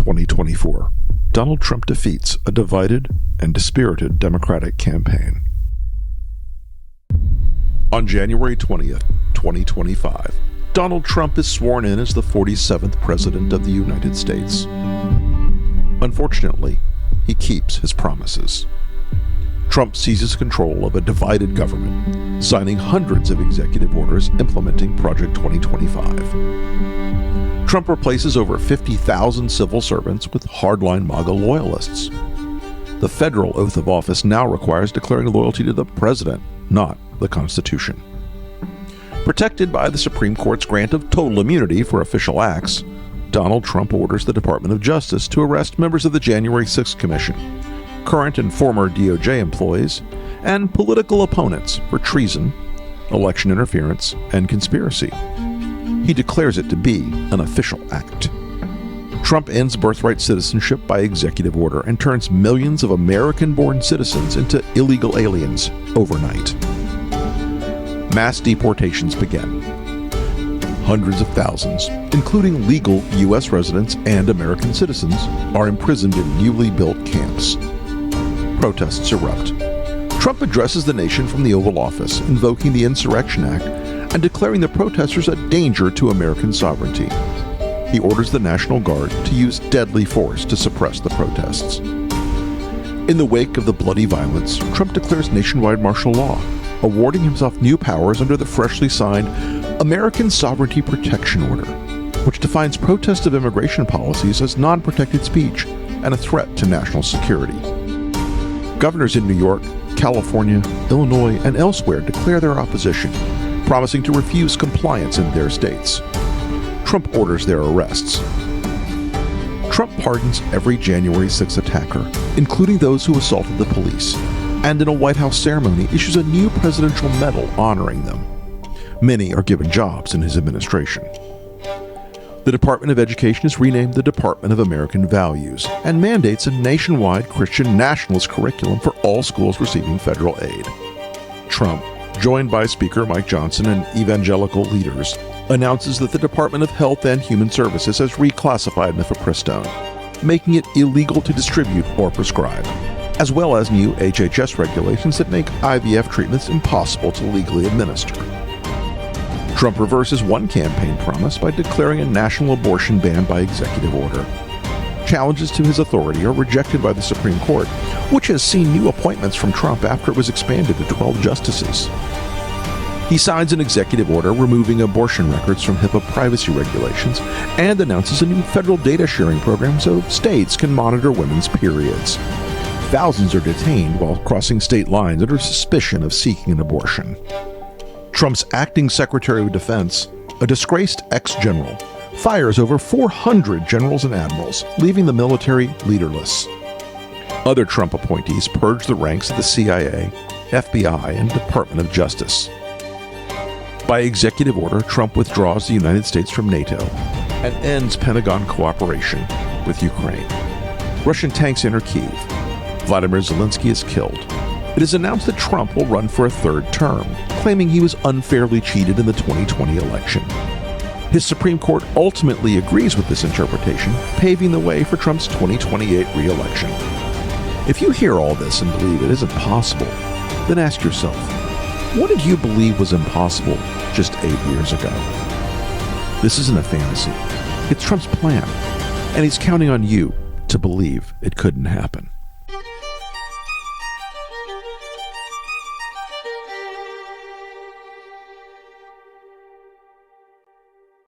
2024. Donald Trump defeats a divided and dispirited Democratic campaign. On January 20th, 2025, Donald Trump is sworn in as the 47th President of the United States. Unfortunately, he keeps his promises. Trump seizes control of a divided government, signing hundreds of executive orders implementing Project 2025. Trump replaces over 50,000 civil servants with hardline MAGA loyalists. The federal oath of office now requires declaring loyalty to the president, not the Constitution. Protected by the Supreme Court's grant of total immunity for official acts, Donald Trump orders the Department of Justice to arrest members of the January 6th Commission, current and former DOJ employees, and political opponents for treason, election interference, and conspiracy. He declares it to be an official act. Trump ends birthright citizenship by executive order and turns millions of American-born citizens into illegal aliens overnight. Mass deportations begin. Hundreds of thousands, including legal U.S. residents and American citizens, are imprisoned in newly built camps. Protests erupt. Trump addresses the nation from the Oval Office, invoking the Insurrection Act and declaring the protesters a danger to American sovereignty. He orders the National Guard to use deadly force to suppress the protests. In the wake of the bloody violence, Trump declares nationwide martial law, awarding himself new powers under the freshly signed American Sovereignty Protection Order, which defines protest of immigration policies as non-protected speech and a threat to national security. Governors in New York, California, Illinois, and elsewhere declare their opposition, promising to refuse compliance in their states. Trump orders their arrests. Trump pardons every January 6th attacker, including those who assaulted the police, and in a White House ceremony issues a new presidential medal honoring them. Many are given jobs in his administration. The Department of Education is renamed the Department of American Values and mandates a nationwide Christian nationalist curriculum for all schools receiving federal aid. Trump, joined by Speaker Mike Johnson and evangelical leaders, announces that the Department of Health and Human Services has reclassified mifepristone, making it illegal to distribute or prescribe, as well as new HHS regulations that make IVF treatments impossible to legally administer. Trump reverses one campaign promise by declaring a national abortion ban by executive order. Challenges to his authority are rejected by the Supreme Court, which has seen new appointments from Trump after it was expanded to 12 justices. He signs an executive order removing abortion records from HIPAA privacy regulations and announces a new federal data sharing program so states can monitor women's periods. Thousands are detained while crossing state lines under suspicion of seeking an abortion. Trump's acting Secretary of Defense, a disgraced ex-general, fires over 400 generals and admirals, leaving the military leaderless. Other Trump appointees purge the ranks of the CIA, FBI, and Department of Justice. By executive order, Trump withdraws the United States from NATO and ends Pentagon cooperation with Ukraine. Russian tanks enter Kyiv. Vladimir Zelensky is killed. It is announced that Trump will run for a third term, claiming he was unfairly cheated in the 2020 election. His Supreme Court ultimately agrees with this interpretation, paving the way for Trump's 2028 re-election. If you hear all this and believe it isn't possible, then ask yourself, what did you believe was impossible just 8 years ago? This isn't a fantasy. It's Trump's plan, and he's counting on you to believe it couldn't happen.